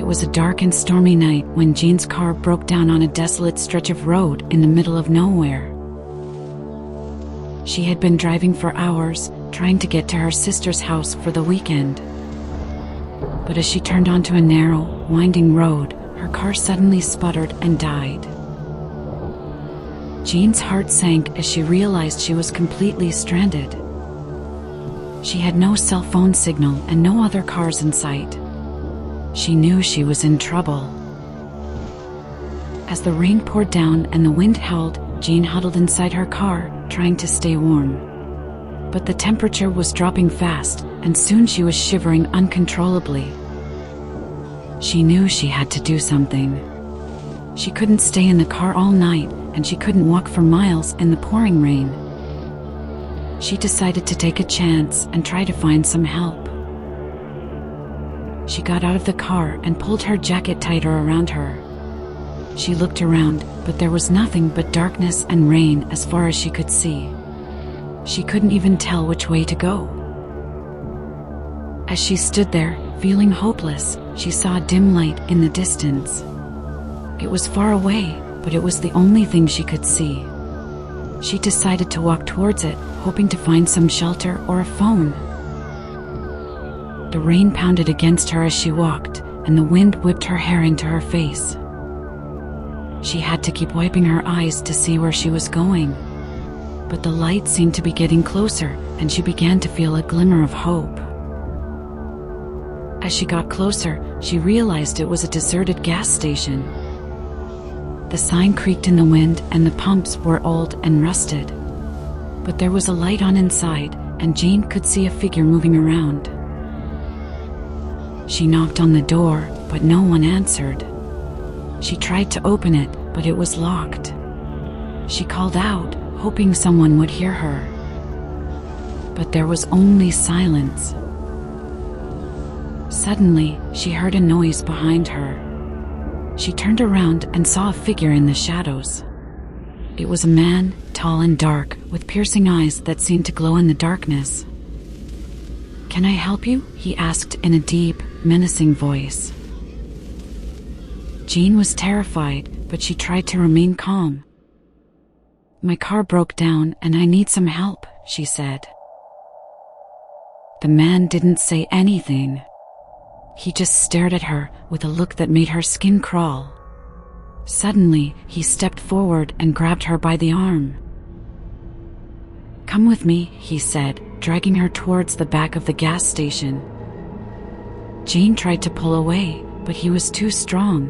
It was a dark and stormy night when Jean's car broke down on a desolate stretch of road in the middle of nowhere. She had been driving for hours, trying to get to her sister's house for the weekend. But as she turned onto a narrow, winding road, her car suddenly sputtered and died. Jean's heart sank as she realized she was completely stranded. She had no cell phone signal and no other cars in sight. She knew she was in trouble. As the rain poured down and the wind howled, Jean huddled inside her car, trying to stay warm. But the temperature was dropping fast, and soon she was shivering uncontrollably. She knew she had to do something. She couldn't stay in the car all night, and she couldn't walk for miles in the pouring rain. She decided to take a chance and try to find some help. She got out of the car and pulled her jacket tighter around her. She looked around, but there was nothing but darkness and rain as far as she could see. She couldn't even tell which way to go. As she stood there, feeling hopeless, she saw a dim light in the distance. It was far away, but it was the only thing she could see. She decided to walk towards it, hoping to find some shelter or a phone. The rain pounded against her as she walked, and the wind whipped her hair into her face. She had to keep wiping her eyes to see where she was going. But the light seemed to be getting closer, and she began to feel a glimmer of hope. As she got closer, she realized it was a deserted gas station. The sign creaked in the wind, and the pumps were old and rusted. But there was a light on inside, and Jean could see a figure moving around. She knocked on the door, but no one answered. She tried to open it, but it was locked. She called out, hoping someone would hear her. But there was only silence. Suddenly, she heard a noise behind her. She turned around and saw a figure in the shadows. It was a man, tall and dark, with piercing eyes that seemed to glow in the darkness. "Can I help you?" he asked in a deep, menacing voice. Jean was terrified, but she tried to remain calm. "My car broke down and I need some help," she said. The man didn't say anything. He just stared at her with a look that made her skin crawl. Suddenly, he stepped forward and grabbed her by the arm. "Come with me," he said, dragging her towards the back of the gas station. Jean tried to pull away, but he was too strong.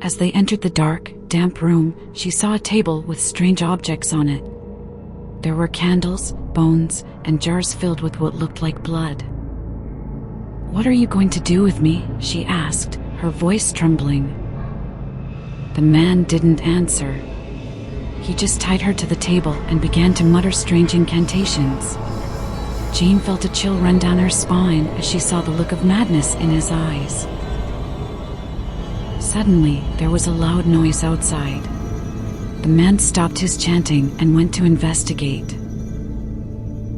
As they entered the dark, damp room, she saw a table with strange objects on it. There were candles, bones, and jars filled with what looked like blood. "What are you going to do with me?" she asked, her voice trembling. The man didn't answer. He just tied her to the table and began to mutter strange incantations. Jean felt a chill run down her spine as she saw the look of madness in his eyes. Suddenly, there was a loud noise outside. The man stopped his chanting and went to investigate.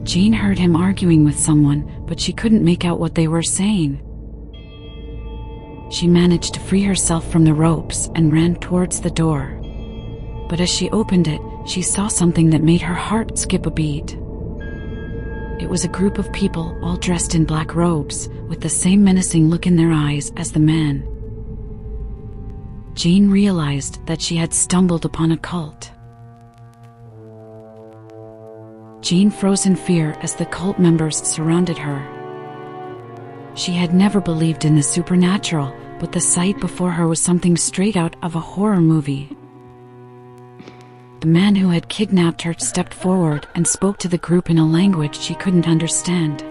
Jean heard him arguing with someone, but she couldn't make out what they were saying. She managed to free herself from the ropes and ran towards the door. But as she opened it, she saw something that made her heart skip a beat. It was a group of people all dressed in black robes, with the same menacing look in their eyes as the man. Jean realized that she had stumbled upon a cult. Jean froze in fear as the cult members surrounded her. She had never believed in the supernatural, but the sight before her was something straight out of a horror movie. The man who had kidnapped her stepped forward and spoke to the group in a language she couldn't understand.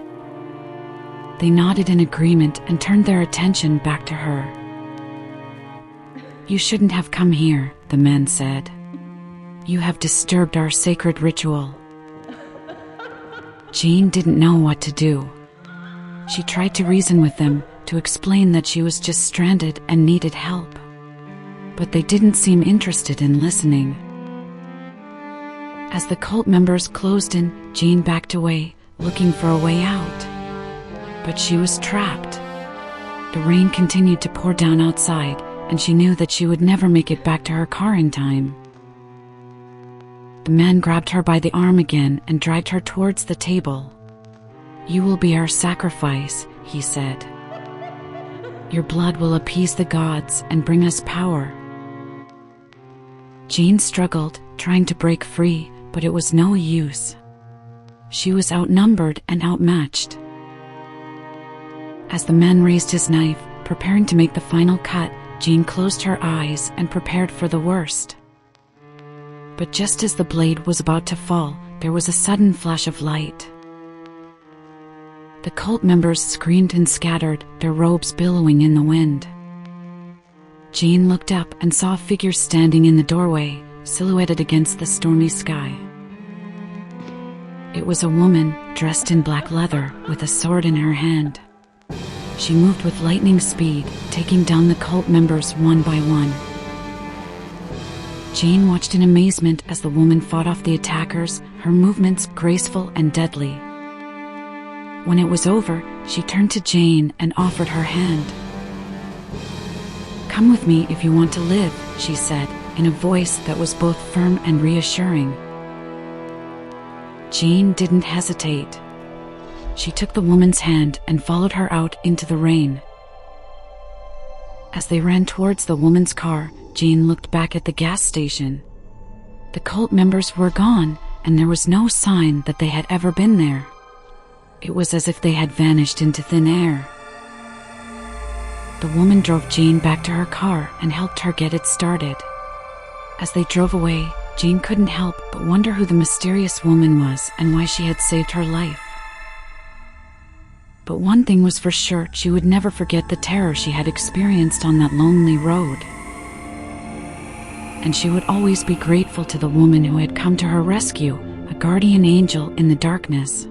They nodded in agreement and turned their attention back to her. "You shouldn't have come here," the man said. "You have disturbed our sacred ritual." Jean didn't know what to do. She tried to reason with them, to explain that she was just stranded and needed help. But they didn't seem interested in listening. As the cult members closed in, Jean backed away, looking for a way out. But she was trapped. The rain continued to pour down outside, and she knew that she would never make it back to her car in time. The man grabbed her by the arm again and dragged her towards the table. "You will be our sacrifice," he said. "Your blood will appease the gods and bring us power." Jane struggled, trying to break free, but it was no use. She was outnumbered and outmatched. As the man raised his knife, preparing to make the final cut, Jane closed her eyes and prepared for the worst. But just as the blade was about to fall, there was a sudden flash of light. The cult members screamed and scattered, their robes billowing in the wind. Jane looked up and saw a figure standing in the doorway, silhouetted against the stormy sky. It was a woman, dressed in black leather, with a sword in her hand. She moved with lightning speed, taking down the cult members one by one. Jane watched in amazement as the woman fought off the attackers, her movements graceful and deadly. When it was over, she turned to Jane and offered her hand. "Come with me if you want to live," she said, in a voice that was both firm and reassuring. Jane didn't hesitate. She took the woman's hand and followed her out into the rain. As they ran towards the woman's car, Jane looked back at the gas station. The cult members were gone, and there was no sign that they had ever been there. It was as if they had vanished into thin air. The woman drove Jane back to her car and helped her get it started. As they drove away, Jane couldn't help but wonder who the mysterious woman was and why she had saved her life. But one thing was for sure, she would never forget the terror she had experienced on that lonely road. And she would always be grateful to the woman who had come to her rescue, a guardian angel in the darkness.